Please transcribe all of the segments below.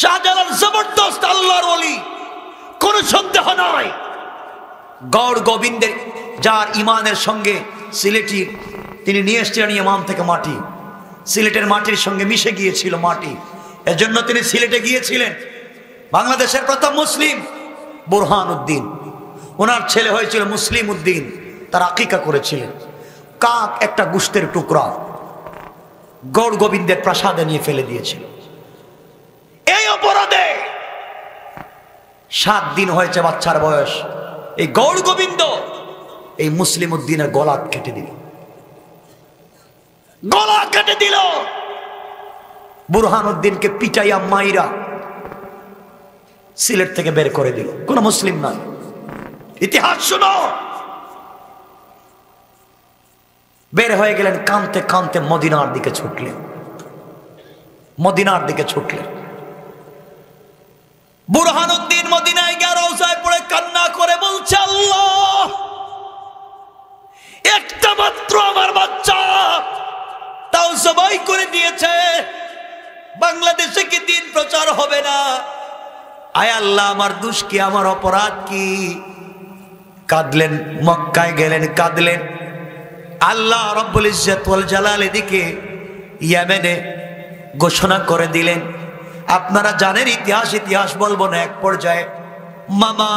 শাহজালাল জবরদস্ত আল্লাহর ওলি, কোন সন্দেহ নাই। গৌর গোবিন্দের যার ইমানের সঙ্গে সিলেটি তিনি নিয়ে এসছিলেন ইমাম থেকে মাটি, সিলেটের মাটির সঙ্গে মিশে গিয়েছিল মাটি, এজন্য তিনি সিলেটে গিয়েছিলেন। বাংলাদেশের প্রথম মুসলিম বুরহান উদ্দিন, ওনার ছেলে হয়েছিল মুসলিম উদ্দিন, তার আকিকা করেছিলেন। কাক একটা গোশতের টুকরা গৌর গোবিন্দের প্রাসাদে নিয়ে ফেলে দিয়েছিল। এই অপরাধে 7 দিন হয়েছে বাচ্চার বয়স। এই গৌর গোবিন্দ এই মুসলিম উদ্দিনের গলা কেটে দিল, গলা কেটে দিল। বুরহান উদ্দিনকে পিটাইয়া মাইরা সিলেট থেকে বের করে দিল। কোন মুসলিম নয়। ইতিহাস শুনো। বের হয়ে গেলেন, কাঁদতে কাঁদতে মদিনার দিকে ছুটলেন, মদিনার দিকে ছুটলেন। বুরহান উদ্দিন মদিনায় গিয়ে রওজায় পড়ে কান্না করে বলছে, আল্লাহ, একটা মাত্র আমার বাচ্চা, তাও সবাই করে দিয়েছে, বাংলাদেশে কি দিন প্রচার হবে না? আয় আল্লাহ, আমার দোষ কি, আমার অপরাধ কি? কাঁদলেন, মক্কায় গেলেন, কাঁদলেন। আল্লাহ রব্বুল ইজ্জত ওয়াল জালাল এদিকে ইয়েমেনে ঘোষণা করে দিলেন। আপনারা জানেন ইতিহাস, ইতিহাস বলবো না। এক পর্যায়ে মামা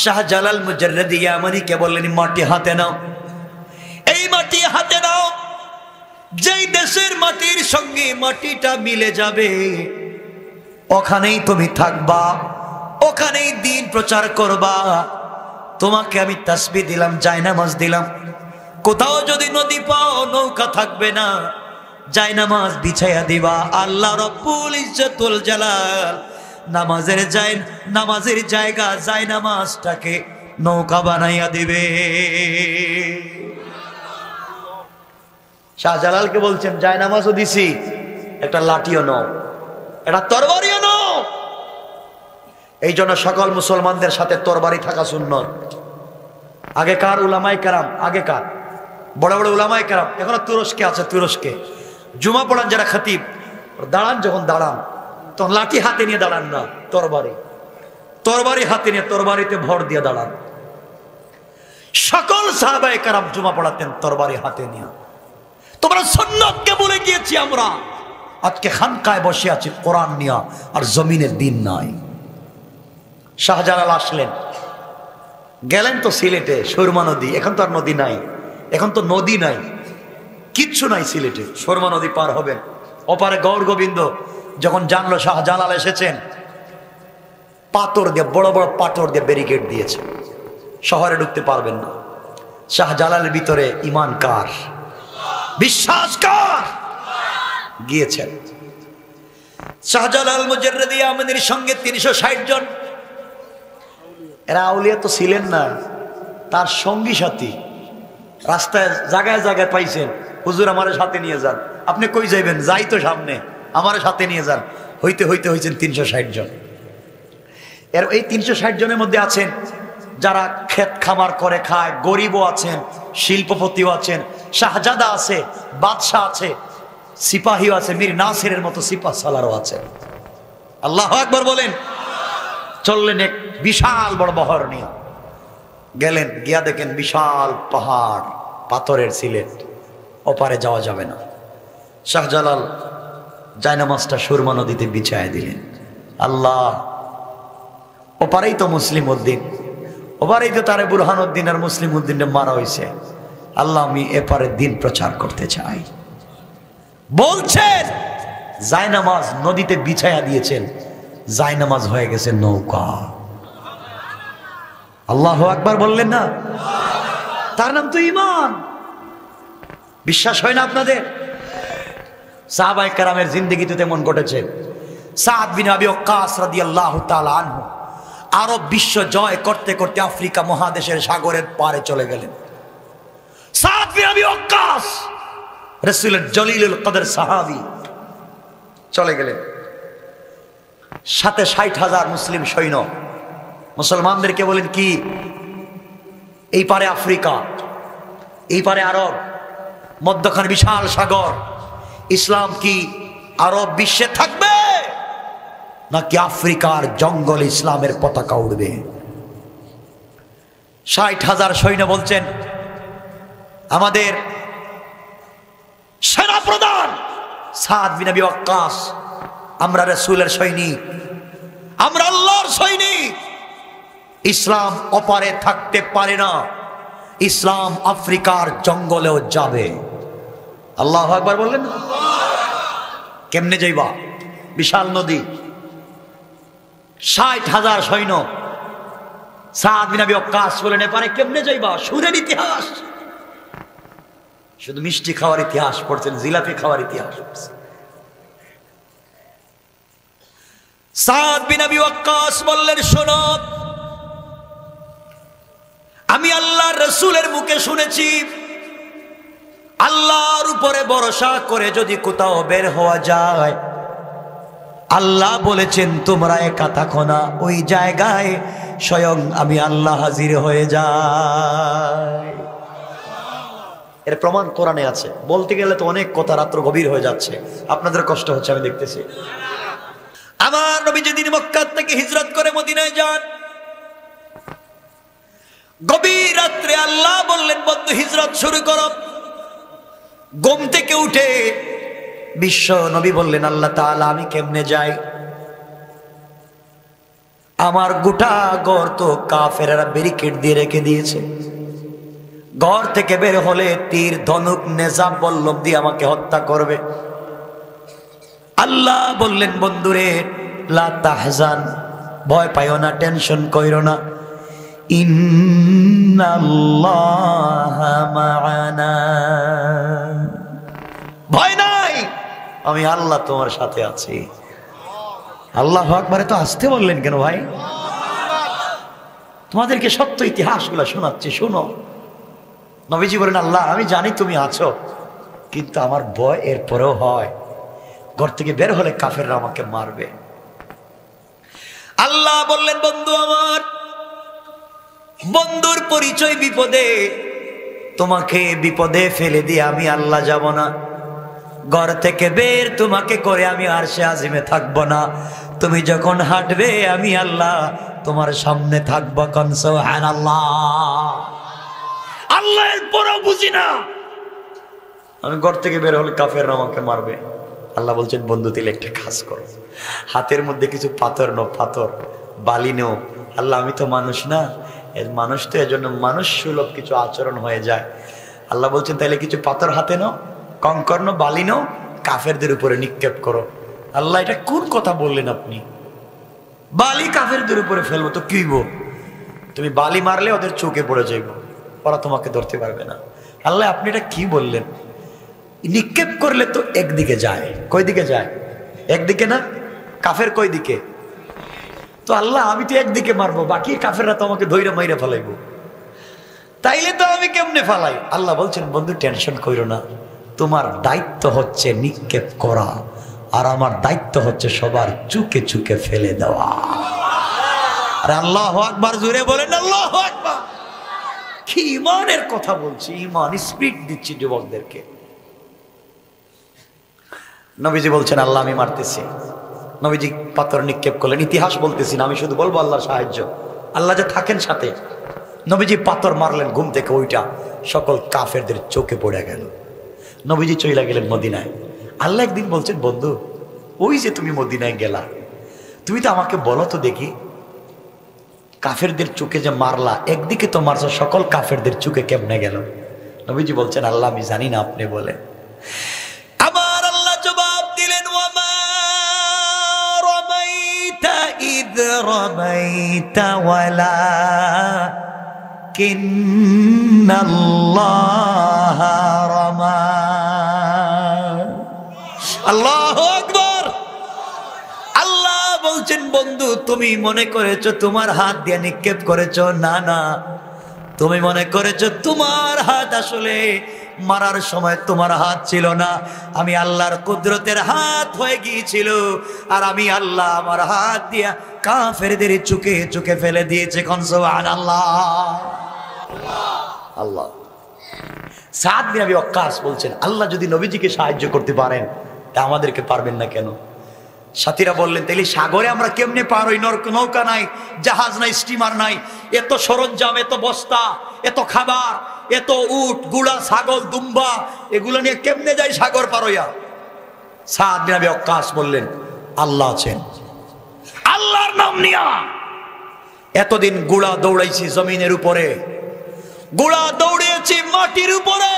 শাহজালাল মুজাররিদ ইয়ামানিকে বললেন, মাটি হাতে নাও, এই মাটি হাতে নাও, যেই দেশের মাটির সঙ্গে মাটিটা মিলে যাবে ওখানেই তুমি থাকবা, ওখানেই দিন প্রচার করবা। তোমাকে আমি তাসবিহ দিলাম, জায়নামাজ দিলাম। কোথাও যদি নদী পাও, নৌকা থাকবে না, জায়নামাজ বিছাইয়া দিবা। আল্লাহ রব্বুল ইজ্জতুল জালাল নামাজের জায়গা জায়নামাজটাকে নৌকা বানাইয়া দিবে। শাহজালালকে বলছেন, জায়নামাজও দিছি, একটা লাঠিও নাও, একটা তরবারিও নাও। এই জন্য সকল মুসলমানদের সাথে তরবারি থাকা সুন্নত। আগেকার উলামায়ে কেরাম, আগেকার বড় বড় উলামায়ে কেরাম এখনো তুরস্কে আছে, তুরস্কে জুমা পড়ান যারা খতিব, দাঁড়ান, যখন দাঁড়ান তখন লাঠি হাতে নিয়ে দাঁড়ান না, তরবারি হাতে নিয়ে তরবারিতে ভর দিয়ে দাঁড়ান। সকল সাহাবায়ে কেরাম জুমা পড়াতেন তরবারি হাতে নিয়ে। তোমরা সুন্নতকে ভুলে গিয়েছি আমরা, আজকে খানকায় বসে আছি কোরআন নিয়ে, আর জমিনের দিন নাই। শাহজালাল আসলেন, গেলেন তো সিলেটে সুরমা নদী, এখন তো আর নদী নাই, এখন তো নদী নাই, কিচ্ছু নাই সিলেটে। সুরমা নদী পার হবেন। ওপারে গৌর গোবিন্দ যখন জানলো শাহজালাল এসেছেন, পাথর দিয়ে, বড় বড় পাথর দিয়ে ব্যারিকেড দিয়েছে, শহরে ঢুকতে পারবেন না। শাহজালালের ভিতরে ঈমান কার, বিশ্বাস কার? গিয়েছেন। শাহজালাল মুজাররিদ ইয়ামানির সঙ্গে 360 জন, এরা আউলিয়া তো ছিলেন না, তার সঙ্গী সাথী। রাস্তায় জায়গায় জায়গায় পাইছেন, হুজুর আমারে সাথে নিয়ে যান। আপনি কই যাইবেন? যাই তো সামনে, আমারে সাথে নিয়ে যান। হইতে হইতে হয়েছেন 360 জন। এর এই 360 জনের মধ্যে আছেন যারা ক্ষেত খামার করে খায়, গরিবও আছেন, শিল্পপতিও আছেন, শাহজাদা আছে, বাদশাহ আছে, সিপাহীও আছে, মীর নাসিরের মতো সিপাহ সালারও আছে। আল্লাহু আকবার বলেন। চললেন এক বিশাল বড় বহর নিয়ে, গেলেন, গিয়া দেখেন বিশাল পাহাড়, পাথরের সিলেট, ওপারে যাওয়া যাবে না। শাহজালাল জায়নামাজটা সুরমা নদীতে বিছায় দিলেন। আল্লাহ, ওপারেই তো মুসলিম উদ্দিন, ওপারেই তো তারে বুরহান উদ্দিন আর মুসলিম উদ্দিনটা মারা হয়েছে। আল্লাহ, আমি এপারে দিন প্রচার করতে চাই। বলছেন জায়নামাজ নদীতে বিছায়া দিয়েছেন, জায়নামাজ হয়ে গেছে নৌকা। আল্লাহু আকবার বললেন না? তার নাম তো ঈমান। বিশ্বাস হয় না আপনাদের? সাহাবায়ে কেরামের জিন্দেগিতে তেমন ঘটেছে। সাদ বিন আবি ওয়াক্কাস রাদিয়াল্লাহু তাআলা আনহু আরব বিশ্ব জয় করতে করতে আফ্রিকা মহাদেশের সাগরের পারে চলে গেলেন। সাদ বিন আবি ওয়াক্কাস রাসূলের জলিলুল কদর সাহাবী চলে গেলেন। সাথে 60,000 মুসলিম সৈন্য। মুসলমানদেরকে বলেন কি, এই পারে আফ্রিকা, এই পারে আরব, মধ্যখানে বিশাল সাগর, ইসলাম কি আরব বিশ্বে থাকবে? নাকি আফ্রিকার জঙ্গল ইসলামের পতাকা উড়বে? 60,000 সৈন্য বলছেন আমাদের সেনা প্রধান সাদ বিন আবি ওয়াক্কাস, আমরা রাসূলের সৈনিক, আমরা আল্লাহর সৈনিক। ইসলাম অপারে থাকতে পারে না, ইসলাম আফ্রিকার জঙ্গলেও যাবে। আল্লাহু আকবার বললেন। কেমনে যাইবা? বিশাল নদী, 60,000 সৈন্য। সাদ বিন আবি ওয়াক্কাস বলেন এপারে কেমনে যাইবা? সুরের ইতিহাস, শুধু মিষ্টি খাওয়ার ইতিহাস পড়ছেন, জিলাপি খাওয়ার ইতিহাস পড়ছেন। সাদ বিন আবি ওয়াক্কাস বললেন শোনো, আমি আল্লাহর রাসূলের মুখে শুনেছি আল্লাহর উপরে ভরসা করে যদি কোথাও বের হওয়া যায়, আল্লাহ বলেছেন তোমরা একা থাকো না, ওই জায়গায় স্বয়ং আমি আল্লাহ হাজির হয়ে যাই। এর প্রমাণ কোরআনে আছে। বলতে গেলে তো অনেক কথা, রাত্র গভীর হয়ে যাচ্ছে, আপনাদের কষ্ট হচ্ছে আমি দেখতেছি। আমার নবী যেদিন মক্কা থেকে হিজরত করে মদিনায় যান, গভীর রাত্রে আল্লাহ বললেন বন্ধু হিজরত শুরু করো। ঘুম থেকে উঠে বিশ্ব নবী বললেন আল্লাহ তাআলা আমি কেমনে যাই? আমার গোটা ঘর তো কাফেররা ব্যারিকেড দিয়ে রেখে দিয়েছে, ঘর থেকে বের হলে তীর ধনুক নেজাব বল্লভ দিয়ে আমাকে হত্যা করবে। আল্লাহ বললেন বন্ধুরে লা তাহজান, ভয় পাইও না, টেনশন কইরো না, ইন্নাল্লাহা মা'ানা, ভয় নাই, আমি আল্লাহ তোমার সাথে আছি। আল্লাহু আকবার। তো আসতে বললেন কেন ভাই? তোমাদেরকে সত্য ইতিহাসগুলো শোনাচ্ছি, শোনো। নবীজি বলেন আল্লাহ আমি জানি তুমি আছো, কিন্তু আমার ভয় এরপরেও হয়, ঘর থেকে বের হলে কাফেররা আমাকে মারবে। আল্লাহ বললেন বন্ধু আমার, বন্ধুর পরিচয় বিপদে, তোমাকে বিপদে ফেলে দিয়ে আমি আল্লাহ যাব না, ঘর থেকে বের তোমাকে করে আমি আরশে আজিমে থাকবো না, তুমি যখন হাঁটবে আমি আল্লাহ তোমার সামনে থাকবো। কোন সুবহানাল্লাহ। আল্লাহ এরপরও বুঝি না, আমি ঘর থেকে বের হলে কাফেররা আমাকে মারবে। আল্লাহ বলছেন বন্ধু তাহলে একটা কাজ করো, হাতের মধ্যে কিছু পাথর নো, পাথর বালি নো। আল্লাহ আমি তো মানুষ না, মানুষ তো এজন্য মানুষ সুলভ কিছু আচরণ হয়ে যায়। আল্লাহ বলছেন তাইলে কিছু পাথর হাতে নাও, কঙ্কর নো, বালি নাও, কাফেরদের উপরে নিক্ষেপ করো। আল্লাহ এটা কোন কথা বললেন আপনি? বালি কাফেরদের উপরে ফেলবো তো কি হইব? তুমি বালি মারলে ওদের চোখে পড়ে যাইব, ওরা তোমাকে ধরতে পারবে না। আল্লাহ আপনি এটা কি বললেন? নিক্ষেপ করলে তো একদিকে যায়, কই দিকে যায়? একদিকে না, কাফের কই দিকে? তো আল্লাহ আমি তো একদিকে মারবো, বাকি কাফেররা তো আমাকে ধৈর্য মাইরা ফেলাইবো, তাইলে তো আমি কেমনে ফালাই? আল্লাহ বলছেন বন্ধু টেনশন কইরো না, তোমার দায়িত্ব হচ্ছে নিক্ষেপ করা, আর আমার দায়িত্ব হচ্ছে সবার চুকে চুকে ফেলে দেওয়া। আরে আল্লাহু আকবার, জোরে বলেন আল্লাহু আকবার। কি ইমানের কথা বলছি, ইমান স্পিড দিচ্ছি যুবকদেরকে। নবীজি বলছেন আল্লাহ আমি মারতেছি। নবীজি পাথর নিক্ষেপ করলেন, ইতিহাস বলতেছি না, আমি শুধু বলবো আল্লাহর সাহায্য, আল্লাহ যে থাকেন সাথে। নবীজি পাথর মারলেন, ঘুম থেকে ওইটা সকল কাফেরদের চোখে পড়ে গেল। নবীজি চলে গেলেন মদিনায়। আল্লাহ একদিন বলছেন বন্ধু ওই যে তুমি মদিনায় গেলা, তুমি তো আমাকে বলো তো দেখি, কাফেরদের চোখে যে মারলা, একদিকে তো মারছো, সকল কাফেরদের চোখে কেমনে গেল? নবীজি বলছেন আল্লাহ আমি জানি না, আপনি বলে। আমার আল্লাহ জবাব দিলেন ওয়ামা রামাইতা ইদ রামাইতা ওয়ালাকিন্নাল্লাহা রামা। আল্লাহু আকবার। আল্লাহ বলছেন বন্ধু তুমি মনে করেছো তোমার হাত দিয়ে নিক্ষেপ করেছো, না না, তুমি মনে করেছো তোমার হাত আসলে মারার সময় তোমার হাত ছিল না, আমি আল্লাহর কুদরতের হাত হয়ে গিয়েছিল, আর আমি আল্লাহ আমার হাত দিয়া কাফেরদের চুকে চুকে ফেলে দিয়েছে। কোন সুবহানাল্লাহ। আল্লাহ। সাদ বিন আবি ওয়াক্কাস বলছেন আল্লাহ যদি নবীজিকে সাহায্য করতে পারেন তা আমাদেরকে পারবেন না কেন? সাথীরা বললেন তাইলে সাগরে আমরা কেমনে পার হই? নৌকা নাই, জাহাজ নাই, স্টিমার নাই, এত সরঞ্জাম, এত বস্তা, এত খাবার, এত উট, গুড়া, ছাগল, দুম্বা, এগুলো নিয়ে কেমনে যাই সাগর পার হইয়া? সাদ বিন আবি ওয়াক্কাস বললেন আল্লাহ আছেন, আল্লাহর নাম নিয়া। এতদিন গুড়া দৌড়াইছি জমিনের উপরে, গুড়া দৌড়িয়েছি মাটির উপরে,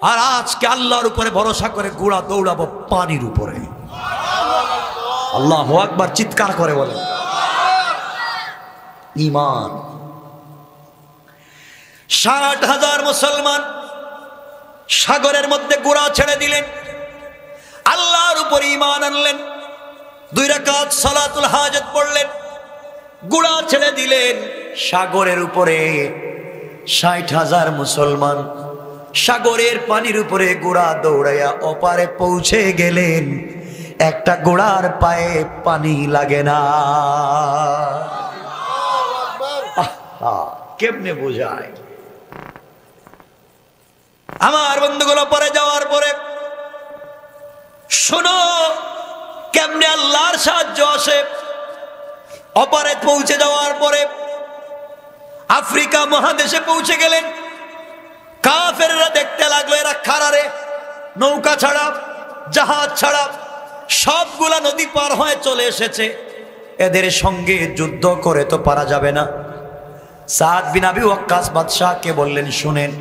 আর আজকে আল্লাহর উপরে ভরসা করে গুড়া দৌড়াবো পানির উপরে। আল্লাহু আকবার চিৎকার করে বলেন ঈমান। ৬০,০০০ মুসলমান সাগরের মধ্যে গুড়া ছেড়ে দিলেন, আল্লাহর উপর ঈমান আনলেন, 2 রাকাত সালাতুল হাজত পড়লেন, গুড়া ছেড়ে দিলেন সাগরের উপরে। ৬০,০০০ মুসলমান সাগরের পানির উপরে গুড়া দৌড়াইয়া ওপারে পৌঁছে গেলেন। একটা ঘোড়ার পায়ে পানি লাগে না। কেমনে বোঝায়? আমার বন্ধুগুলো পরে যাওয়ার পরে শোনো কেমনে আল্লাহর সাহায্য আসে। অপারে পৌঁছে যাওয়ার পরে আফ্রিকা মহাদেশে পৌঁছে গেলেন। কাফেররা দেখতে লাগলো এরা খারারে, নৌকা ছাড়া, জাহাজ ছাড়া সবগুলা নদী পার হয়ে চলে এসেছে, এদের সঙ্গে যুদ্ধ করে তো পারা যাবে না। সাদ বিন আবি ওয়াক্কাস বাদশাহকে বললেন, শুনেন,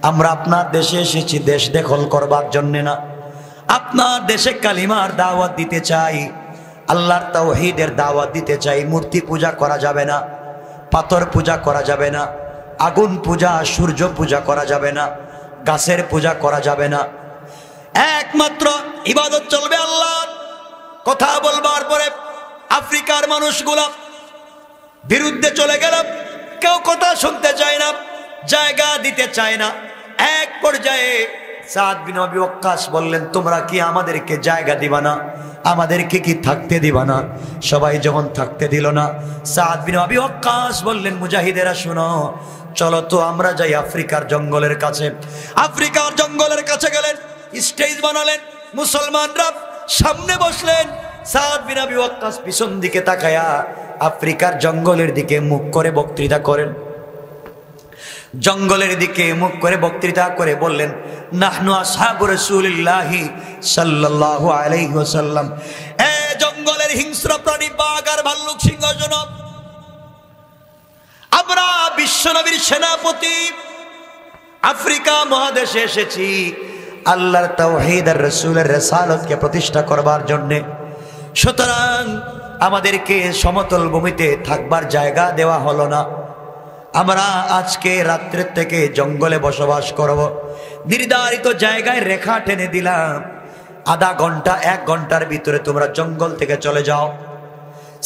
আমরা আপনার দেশে এসেছি দেশ দখল করবার জন্য না, আপনার দেশে কালিমার দাওয়াত দিতে চাই, আল্লাহর তাওহীদের দাওয়াত দিতে চাই। মূর্তি পূজা করা যাবে না, পাথর পূজা করা যাবে না, আগুন পূজা, সূর্য পূজা করা যাবে না, গাছের পূজা করা যাবে না, একমাত্র ইবাদত চলবে আল্লাহর। কথা বলবার পরে আফ্রিকার মানুষগুলা বিরুদ্ধে চলে গেল, কেউ কথা শুনতে চায় না, জায়গা দিতে চায় না। এক পর্যায়ে সাদ বিন আবি ওয়াক্কাস বললেন, তোমরা কি আমাদেরকে জায়গা দিবা না? আমাদেরকে কি থাকতে দিবা না? সবাই যখন থাকতে দিল না, সাদ বিন আবি ওয়াক্কাস বললেন, মুজাহিদেরা শুনো, চলো তো আমরা যাই আফ্রিকার জঙ্গলের কাছে। আফ্রিকার জঙ্গলের কাছে গেলেন, স্টেজ বানালেন, মুসলমানরা সামনে বসলেন, সাদ বিন আবি ওয়াক্কাস পিছন দিকে তাকায়া আফ্রিকার জঙ্গলের দিকে মুখ করে বক্তৃতা করেন। জঙ্গলের দিকে মুখ করে বক্তৃতা করে বললেন, নাহনু আসহাবু রাসূলিল্লাহি সাল্লাল্লাহু আলাইহি ওয়াসাল্লাম। এ জঙ্গলের হিংস্র প্রাণী বাঘ আর ভাল্লুক সিংহ জনক, আমরা বিশ্বনবীর সেনাপতি আফ্রিকা মহাদেশে এসেছি আল্লাহর তাওহীদ আর রাসূলের রিসালাতকে প্রতিষ্ঠা করবার জন্য। সুতরাং আমাদেরকে সমতল ভূমিতে থাকবার জায়গা দেওয়া হলো না, আমরা আজকে রাত্রের থেকে জঙ্গলে বসবাস করব। নির্ধারিত জায়গায় রেখা টেনে দিলাম, আধা ঘন্টা 1 ঘন্টার ভিতরে তোমরা জঙ্গল থেকে চলে যাও।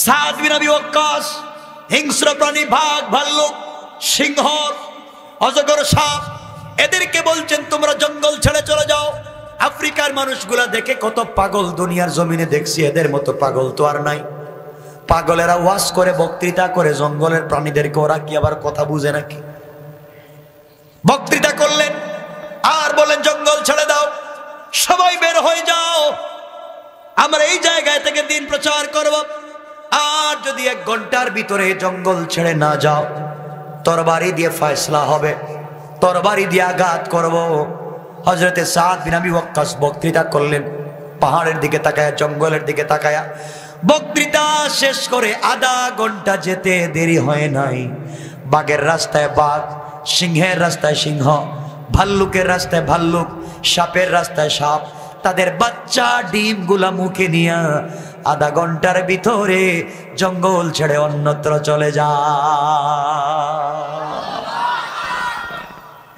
সাদ বিন আবি ওয়াক্কাস হিংস্র প্রাণী বাঘ, ভাল্লুক, সিংহ, অজগর, সাপ এদেরকে বলছেন তোমরা জঙ্গল ছেড়ে চলে যাও। আফ্রিকার মানুষগুলা দেখে কত পাগল দুনিয়ার জমিনে দেখছি, এদের মতো পাগল তো আর নাই। পাগলেরা ওয়াজ করে, বক্তৃতা করে জঙ্গলের প্রাণীদেরকে, ওরা কি আবার কথা বুঝে নাকি? বক্তৃতা করলেন আর বলেন, জঙ্গল ছেড়ে দাও, সবাই বের হয়ে যাও, আমরা এই জায়গায় থেকে দিন প্রচার করব। আর যদি 1 ঘন্টার ভিতরে জঙ্গল ছেড়ে না যাও, তরবারি দিয়ে ফয়সালা হবে, তরবারি দিয়ে আঘাত করব। হযরতে সাদ বিন আবি ওয়াক্কাস বক্তৃতা করলেন, পাহাড়ের দিকে তাকায়া, জঙ্গলের দিকে তাকায়া বক্তৃতা শেষ করে আধা ঘন্টা যেতে দেরি হয় নাই। বাঘের রাস্তায় বাঘ, সিংহের রাস্তায় সিংহ, ভাল্লুকের রাস্তায় ভাল্লুক, সাপের রাস্তায় সাপ, তাদের বাচ্চা ডিমগুলা মুখে নিয়ে আধা ঘন্টার ভিতরে জঙ্গল ছেড়ে অন্যত্র চলে যায়।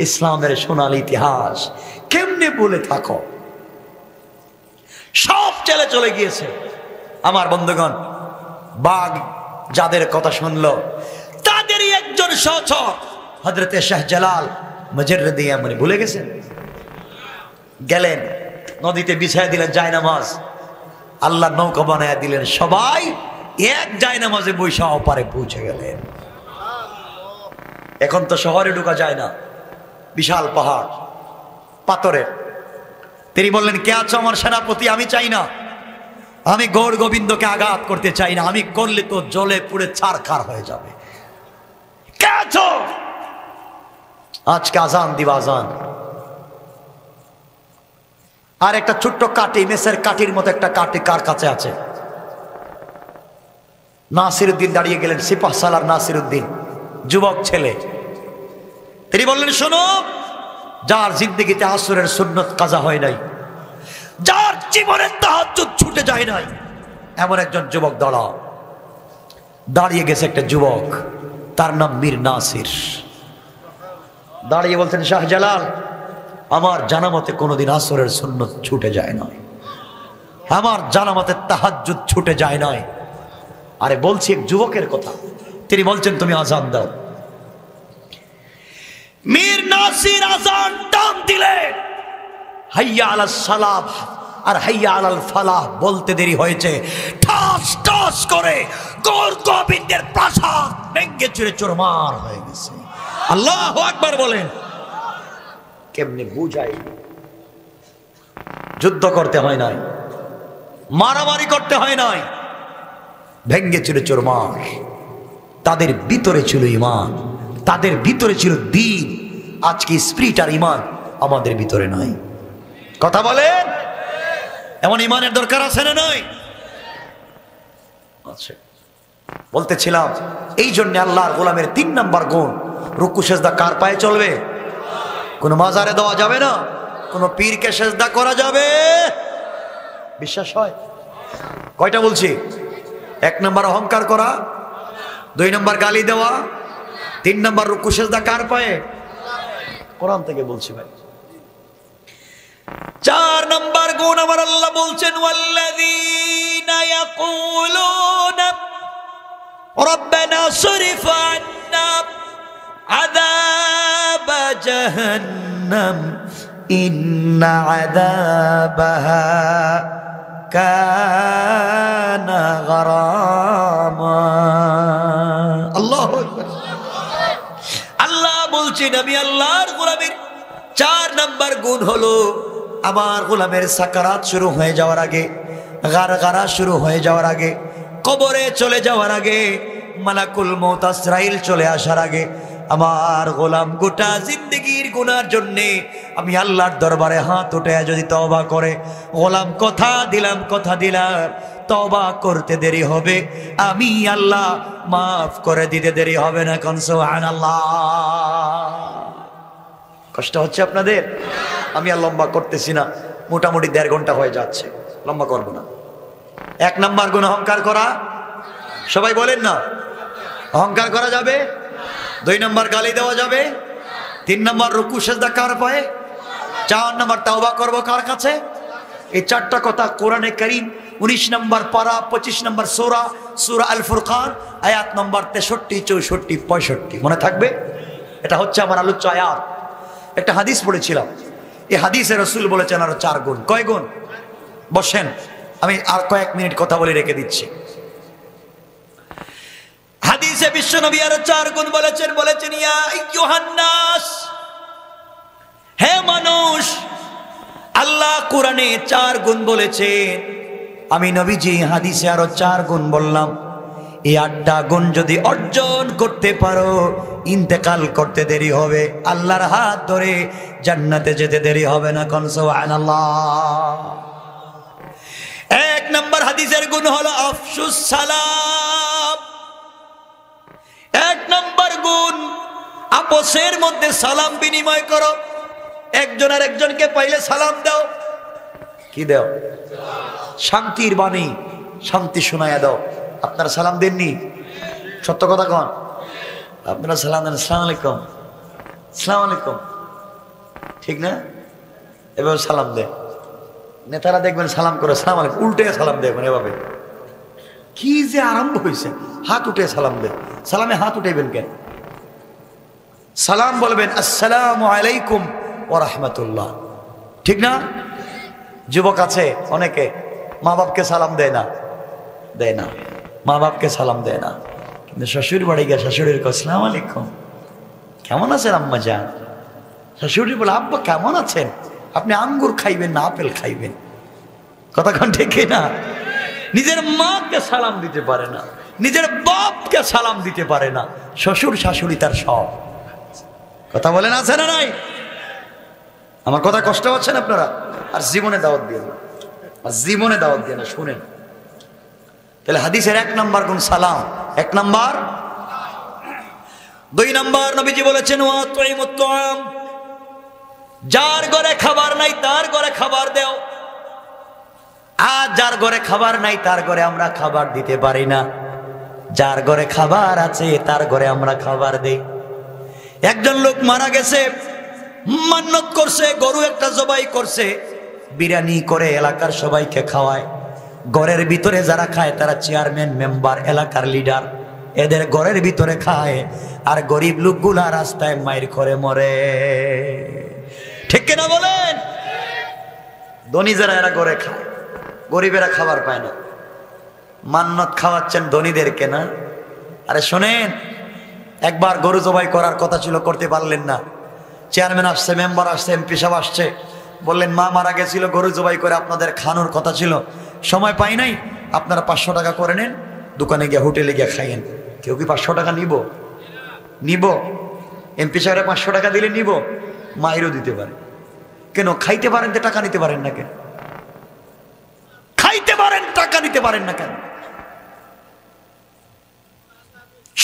ইসলামের সোনালী ইতিহাস কেমনে বলে থাকো, সব চলে গিয়েছে। আমার বন্ধুগণ, বাঘ যাদের কথা শুনলো তাদেরই একজন সহচর হযরতে শাহজালাল মুজাররিদি ইয়ামানি ভুলে গেছেন। গেলেন নদীতে বিছায়া দিলেন জায়নামাজ, আল্লাহ নৌকা বানায়া দিলেন, সবাই এক জায়নামাজে বৈশা ওপারে পৌঁছে গেলেন। এখন তো শহরে ঢোকা যায় না, বিশাল পাহাড় পাথরের। তিনি বললেন, কে আছো আমার সেনাপতি? আমি চাই না। আমি গৌর গোবিন্দকে আঘাত করতে চাই না, আমি করলে তো জলে পুড়ে ছারখার হয়ে যাবে। আজকে আজান দিবা, আজান। আর একটা ছোট্ট কাঠি, মেসের কাঠির মতো একটা কাঠি কার কাছে আছে? নাসিরউদ্দিন দাঁড়িয়ে গেলেন, সিপাহ সালার নাসিরউদ্দিন, যুবক ছেলে। তিনি বললেন, শোনো, যার জিন্দেগিতে আসরের সুন্নত কাজা হয় নাই, যার জীবনের তাহাজ্জুদ ছুটে যায় নাই, এমন একজন যুবক দাঁড়াও। দাঁড়িয়ে গেছে একটা যুবক, তার নাম মীর নাসির। দাঁড়িয়ে বলছেন, শাহজালাল, আমার জানামতে কোনোদিন আসরের সুন্নত ছুটে যায় না, আমার জানামতে তাহাজ্জুদ ছুটে যায় নাই। আরে বলছি এক যুবকের কথা। তিনি বলছেন, তুমি আজান দাও। মীর নাসির আজান টান দিলে হাইয়া আলাস সালাহ আর হাইয়া আলাল ফালাহ বলতে দেরি হয়েছে, ঠাস ঠাস করে গৌর গোবিন্দের প্রাসাদ ভেঙে চুরে চুরমার হয়ে গেছে। আল্লাহু আকবার বলেন। কেমনে বুঝাই? যুদ্ধ করতে হয় নাই, মারামারি করতে হয় নাই, ভেঙ্গে ছিল চোরমার। তাদের ভিতরে ছিল ঈমান, তাদের ভিতরে ছিল দ্বীন। আজকে স্পিরিট আর ঈমান আমাদের ভিতরে নাই। কথা বলেন, এমন ঈমানের দরকার আছে না নাই? আছে। বলতেছিলাম, এই জন্য আল্লাহর গোলামের 3 নাম্বার গুণ, রুকু সেজদা কার পায়ে চলবে? কোন মাজারে দেওয়া যাবে না, কোন পীরকে সেজদা করা যাবে? বিশ্বাস হয়? কয়টা বলছি? 1 নাম্বার অহংকার করা, 2 নাম্বার গালি দেওয়া, 3 নাম্বার রুকু সেজদা কার পায়ে? কোরআন থেকে বলছি ভাই। 4 নাম্বার গুণ আমার আল্লাহ বলছেন, ওয়াল্লাযীনা ইয়াকুলুনা রাব্বানা সরিফ আন্না আযাব জাহান্নাম ইন্না আযাবাহা কানা গারামা। আল্লাহু আকবার। আল্লাহ বলছেন, আমি আল্লাহর গোলামের 4 নাম্বার গুণ হলো, আমার গোলামের সাকারাত শুরু হয়ে যাওয়ার আগে, গারগারা শুরু হয়ে যাওয়ার আগে, কবরে চলে যাওয়ার আগে, মালাকুল মউত আজরাইল চলে আসার আগে, আমার গোলাম গোটা জিন্দেগির গুনার জন্যে আমি আল্লাহর দরবারে হাত উঠে যদি তওবা করে, গোলাম কথা দিলাম তওবা করতে দেরি হবে, আমি আল্লাহ মাফ করে দিতে দেরি হবে না। কোন সুবহানাল্লাহ। কষ্ট হচ্ছে আপনাদের? আমি আর লম্বা করতেছি না, মোটামুটি 1.5 ঘন্টা হয়ে যাচ্ছে, লম্বা করবো না। 1 নাম্বার গুণ অহংকার করা, সবাই বলেন না, অহংকার করা যাবে। 2 নাম্বার গালি দেওয়া যাবে। 3 নাম্বার রুকু সেজদা কার পায়ে? 4 নাম্বার তাওবা করব কার কাছে? এই 4টা কথা কোরআনে কারীম 19 নাম্বার পারা 25 নাম্বার সূরা আল ফুরকান আয়াত নাম্বার 63, 64, 65 মনে থাকবে। এটা হচ্ছে আমার আলোচ্য আয়াত। একটা হাদিস পড়েছিলাম, এই হাদিসে রাসূল বলেছেন আরো 4 গুণ। কয় গুণ? বসেন, আমি আর কয়েক মিনিট কথা বলে রেখে দিচ্ছি। হাদিসে বিশ্বনবী আরো 4 গুণ বলেছেন, ইয়া আইয়ুহান নাস, হে মানুষ। আল্লাহ কোরআনে 4 গুণ বলেছেন, আমি নবীজি হাদিসে আরো 4 গুণ বললাম। এই 8টা গুণ যদি অর্জন করতে পারো, ইন্তেকাল করতে দেরি হবে, আল্লাহর হাত ধরে জান্নাতে যেতে দেরি হবে না। কোন সুবহানাল্লাহ। 1 নাম্বার হাদিসের গুণ হলো আফশুস সালাম। 1 নাম্বার গুণ, আপসের মধ্যে সালাম বিনিময় করো। একজন আর একজনকে পাইলে সালাম দাও। কি দাও? শান্তির বাণী, শান্তি শোনায়া দাও। আপনারা সালাম দেননি? সত্য কথা কন, আপনারা সালাম দেন। আসসালামু আলাইকুম, আসসালামু আলাইকুম, ঠিক না? এভাবে সালাম দেয় নেতারা, দেখবেন সালাম করে আসসালামু আলাইকুম, উল্টে সালাম দেখবেন এভাবে। কি যে আরম্ভ হয়েছে, হাত উঠে সালাম দেয়। সালামে হাত উঠাইবেন কেন? সালাম বলবেন আসসালামু আলাইকুম ওয়া রাহমাতুল্লাহ, ঠিক না? যুবক আছে অনেকে মা বাপকে সালাম দেয় না, মা বাপকে সালাম দেয় না, কিন্তু শ্বশুর বাড়ি গিয়ে শাশুড়ির কে আসসালামু আলাইকুম, কেমন আছেন আম্মা জান? শাশুড়ি বলে আব্বা কেমন আছেন? আপনি আঙ্গুর খাইবেন না আপেল খাইবেন? কথা কোন ঠিক না? নিজের মাকে সালাম দিতে পারে না, নিজের বাপকে সালাম দিতে পারে না, শ্বশুর শাশুড়ি তার সব। কথা বলেন আছে না নাই? আমার কথা কষ্ট হচ্ছেন আপনারা? আর জীবনে দাওয়াত দিয়ে না, আর জীবনে দাওয়াত দিয়ে না। শুনেন তাহলে হাদিসের 1 নাম্বার গুণ সালাম, 1 নাম্বার। 2 নাম্বার নবীজি বলেছেন ওয়া তুইমুত তুআম, যার ঘরে খাবার নাই তার ঘরে খাবার দাও। আর যার ঘরে খাবার নাই তার ঘরে আমরা খাবার দিতে পারি না, যার ঘরে খাবার আছে তার ঘরে আমরা খাবার দেই। একজন লোক মারা গেছে, মান্নত করছে, গরু একটা জবাই করছে, বিরিয়ানি করে এলাকার সবাইকে খাওয়ায়। ঘরের ভিতরে যারা খায় তারা চেয়ারম্যান, মেম্বার, এলাকার লিডার, এদের ঘরের ভিতরে খায়। আর গরিব লোকগুলা রাস্তায় মাইর করে মরে। ঠিক কিনা বলেন? ধনী যারা এরা ঘরে খায়, গরিবেরা খাবার পায় না। মান্নত খাওয়াচ্ছেন ধনীদেরকে না? আরে শোনেন, একবার গরু জবাই করার কথা ছিল, করতে পারলেন না। চেয়ারম্যান আসছে, মেম্বার আসছে, এমপি সাহেব আসছে, বললেন মা মারা গেছিল, গরু জবাই করে আপনাদের খানোর কথা ছিল, সময় পাই নাই, আপনারা 500 টাকা করে নেন, দোকানে গিয়ে হোটেলে গিয়ে খাইয়েন। কেউ কি 500 টাকা নিব? এমপি সাহেব 500 টাকা দিলে নিব? মাইরও দিতে পারে। কেন? খাইতে পারেন তো টাকা নিতে পারেন না কেন? খাইতে পারেন, টাকা নিতে পারেন না কেন?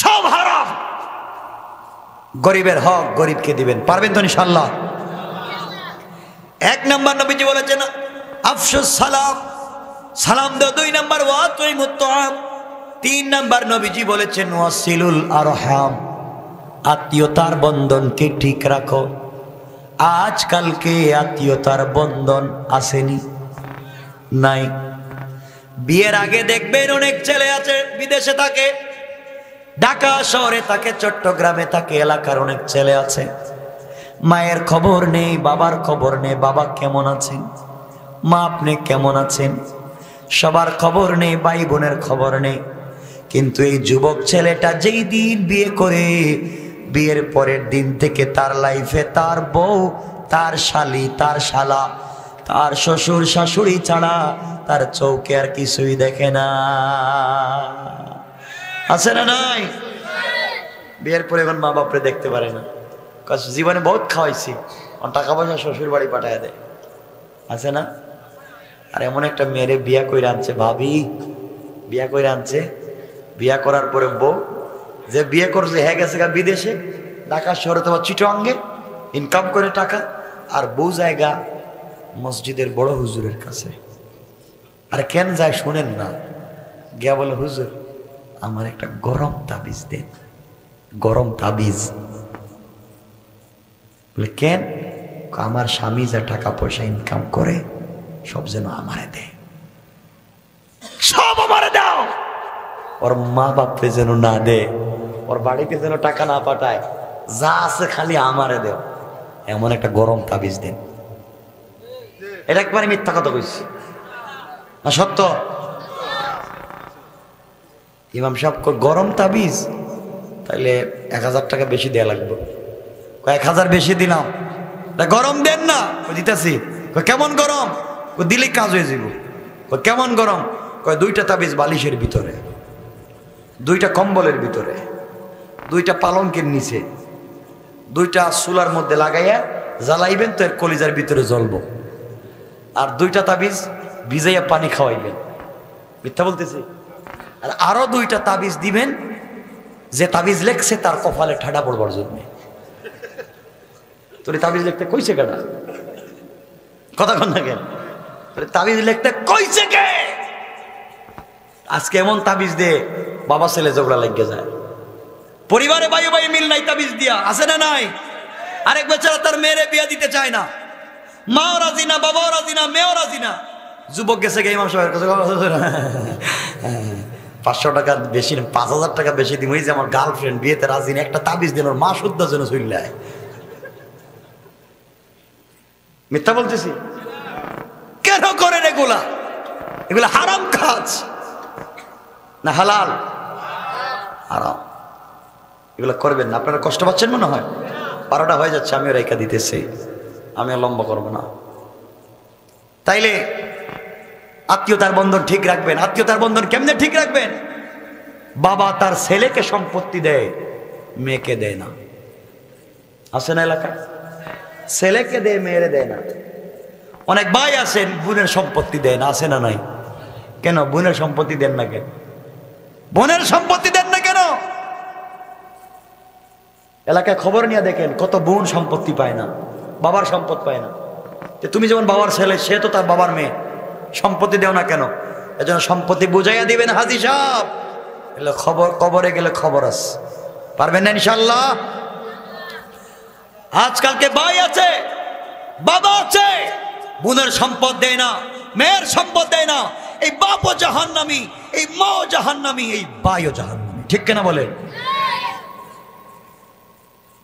সব হারাম। গরিবের হক গরিবকে দিবেন, পারবেন তো ইনশাআল্লাহ? 1 নাম্বার নবীজি বলেছেন আফশুস সালাম, সালাম দাও। 2 নাম্বার ওয়া তুইমুত তুআম। 3 নাম্বার নবীজি বলেছেন ওয়াসিলুল আরহাম, আত্মীয়তার বন্ধনকে ঠিক রাখো। আজকালকে আত্মীয়তার বন্ধন আসেনি, নাই। বিয়ের আগে দেখবেন অনেক ছেলে আছে বিদেশে থাকে, ঢাকা শহরে থাকে, চট্টগ্রামে থাকে, এলাকার অনেক ছেলে আছে, মায়ের খবর নেই, বাবার খবর নেই। বাবা কেমন আছেন? মা আপনি কেমন আছেন? সবার খবর নেই, ভাই বোনের খবর নেই। কিন্তু এই যুবক ছেলেটা যেই দিন বিয়ে করে, বিয়ের পরের দিন থেকে তার লাইফে তার বউ, তার শালি, তার শালা, তার শ্বশুর শাশুড়ি ছাড়া তার চৌকে আর কিছুই দেখে না। আছে না নাই? বিয়ের পরে এখন মা বাপরে দেখতে পারে না, জীবনে বহুত খাওয়াইছি, টাকা পয়সা শ্বশুর বাড়ি পাঠায় দেয়। আছে না? আর এমন একটা মেয়েরে বিয়া করে আনছে, ভাবি বিয়া করে আনছে, বিয়া করার পরে বউ যে বিয়ে করছে হ্যাঁ গেছে গা বিদেশে, ঢাকা শহরে তোমার চিটাগাঙ্গে ইনকাম করে টাকা, আর বউ জায়গা মসজিদের বড় হুজুরের কাছে। আর কেন যায় শুনেন না, গিয়া বলে হুজুর আমার একটা গরম তাবিজ দেন। গরম তাবিজ? বলে কেন? আমার স্বামী যা টাকা পয়সা ইনকাম করে সব যেন আমারে দেয়, সব আমারে দাও, ওর মা বাপকে যেন না দে, ওর বাড়িতে যেন টাকা না পাঠায়, যা আছে খালি আমারে দেও। এমন একটা গরম তাবিজ দেন। এটা একবারে মিথ্যা কথা কইছি না সত্য? ইমাম সাহেব গরম তাবিজ, তাহলে 1000 টাকা বেশি দেয়া লাগবে। 1000 বেশি দিলাম, গরম দেন না। দিতেছি। কেমন গরম? দিলে কাজ হয়ে যাব। কেমন গরম? 2টা তাবিজ বালিশের ভিতরে, 2টা কম্বলের ভিতরে, 2টা পালঙ্কের নিচে, 2টা চুলার মধ্যে লাগাইয়া জ্বালাইবেন তো এর কলিজার ভিতরে জ্বলবো। আর 2টা তাবিজ ভিজাইয়া পানি খাওয়াইবেন। মিথ্যা বলতেছি? আর আরো 2টা তাবিজ দিবেন, যে তাবিজ লেখছে তার কপালে ঠাডা পড়বার জন্য। তোর তাবিজ লিখতে কইছে কেডা? কথা কন না কেন? তোর তাবিজ লিখতে কইছে কে? আজকে এমন তাবিজ দে বাবা ছেলে ঝগড়া লেগে যায়, পরিবারে ভাই ভাই মিল নাই তাবিজ দিয়া। আছে না নাই? আরেক বেচারা তার মেয়েরে বিয়া দিতে চায় না, মাও রাজি না, বাবাও রাজি না, মেয়েও রাজি না। যুবক গেছে গে ইমাম সাহেবের কাছে, 500 টাকা বেশি, 5000 টাকা বেশি দিব, এই যে আমার গার্লফ্রেন্ড বিয়েতে রাজি না, একটা তাবিজ দিন, ওর মা শুদ্ধ যেন চললায়। মিথ্যা বলতেছি? কেন করেন এগুলা? এগুলা হারাম কাজ না হালাল? হারাম। এগুলো করবেন না। আপনারা কষ্ট পাচ্ছেন মনে হয়? 12টা হয়ে যাচ্ছে, আমিও রেখা দিতেছি, আমি লম্বা করবো না। তাইলে আত্মীয়তার বন্ধন ঠিক রাখবেন। আত্মীয়তার বন্ধন কেমনে ঠিক রাখবেন? বাবা তার ছেলেকে সম্পত্তি দেয়, মেয়েকে দেয় না। আছে না এলাকায়? ছেলেকে দেয়, মেয়েরে দেয় না। অনেক ভাই আছেন বোনের সম্পত্তি দেন, আছে না নাই? কেন বোনের সম্পত্তি দেন না কেন? বোনের সম্পত্তি দেন না কেন? এলাকায় খবর নিয়ে দেখেন কত বোন সম্পত্তি পায় না, বাবার সম্পদ পায় না। তুমি যেমন বাবার ছেলে, সে তো তার বাবার মেয়ে, সম্পত্তি দেও না কেন? এজন্য সম্পত্তি বুঝাইয়া দিবেন হাজি সাহেব। খবর কবরে গেলে খবর আছে, পারবেন না ইনশাল্লাহ? আজকালকে ভাই আছে, বাবা আছে, বোনের সম্পদ দেয় না, মেয়ের সম্পদ দেয় না। এই বাপও জাহান্নামী, এই মাও জাহান্নামী, এই ভাইও জাহান্নামী। ঠিক কিনা বলেন?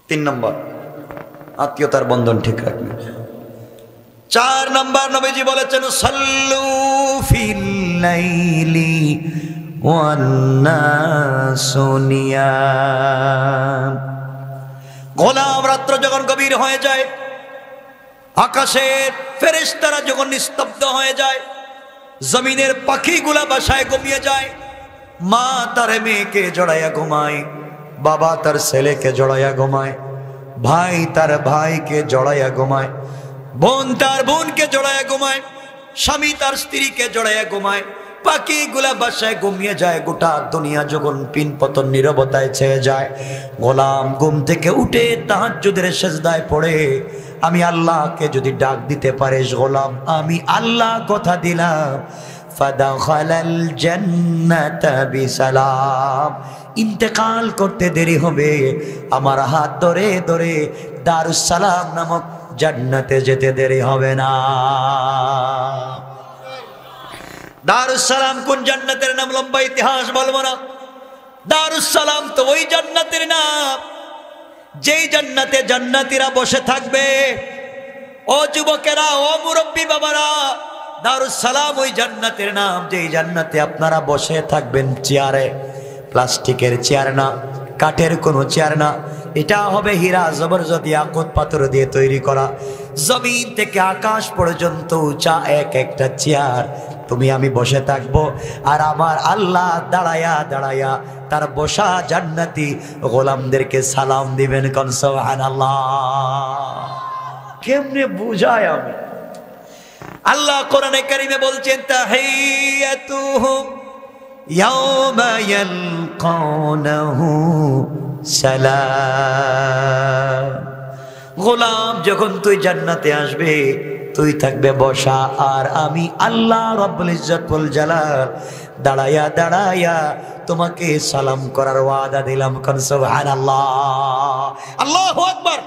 3 নম্বর, আত্মীয়তার বন্ধন ঠিক রাখবেন। 4 নম্বর, নবীজি বলেছেন সাল্লু ফিল লাইলি ওয়ান নাসু নিয়াম। গোলাম রাত্র যখন গভীর হয়ে যায়, আকাশের ফেরেশতারা যখন নিস্তব্ধ হয়ে যায়, জমিনের পাখিগুলা বাসায় ঘুমিয়ে যায়, মা তার মেয়েকে জড়াইয়া ঘুমায়, বাবা তার ছেলেকে জড়াইয়া ঘুমায়, ভাই তার ভাইকে জড়াইয়া ঘুমায়, বোন তার বোনকে জড়াইয়া ঘুমায়, স্বামী তার স্ত্রীকে জড়াইয়া ঘুমায়, পাখিগুলা বাসায় ঘুমিয়ে যায়। গোটা দুনিয়া যখন পিনপতন নীরবতায় ছেয়ে যায়, গোলাম ঘুম থেকে উঠে তাহাজ্জুদের সিজদায় পড়ে আমি আল্লাহকে যদি ডাক দিতে পারিস গোলাম, আমি আল্লাহ কথা দিলাম, ফাদাখালাল জান্নাতা বিসালাম, ইন্তেকাল করতে দেরি হবে, আমার হাত ধরে ধরে দারুস সালাম নামক জান্নাতে যেতে দেরি হবে না। দারুস সালাম কোন জান্নাতের নাম? লম্বা ইতিহাস বলবো না। দারুস সালাম তো ওই জান্নাতের নাম যেই জান্নাতে জান্নাতীরা বসে থাকবে। ও যুবকেরা, ও মুরব্বী বাবারা, দারুস সালাম ওই জান্নাতের নাম যেই জান্নাতে আপনারা বসে থাকবেন চেয়ারে। প্লাস্টিকের চেয়ার না, কাঠের কোনো চেয়ার না, এটা হবে হীরা জবরদস্ত ইয়াকুত পাথর দিয়ে তৈরি করা, জমিন থেকে আকাশ পর্যন্ত উঁচা এক একটা চেয়ার। তুমি আমি বসে থাকবো, আর আমার আল্লাহ দাঁড়ায়া দাঁড়ায়া তার বসা জান্নাতি গোলামদেরকে সালাম দিবেন। কোন সুবহানাল্লাহ। কেমনে বুঝায় আমি? আল্লাহ কোরআনে কারিমে বলছেন তাহিয়াতুহুম ইয়াওমা ইয়ালকাউনাহু সালাম। গোলাম যখন তুই জান্নাতে আসবে, তুই থাকবে বসা, আর আমি আল্লাহ রব্বুল ইজ্জত ওয়াল জালাল দাঁড়ায়া দাঁড়ায়া তোমাকে সালাম করার ওয়াদা দিলাম। কোন সুবহানাল্লাহ। আল্লাহু আকবার।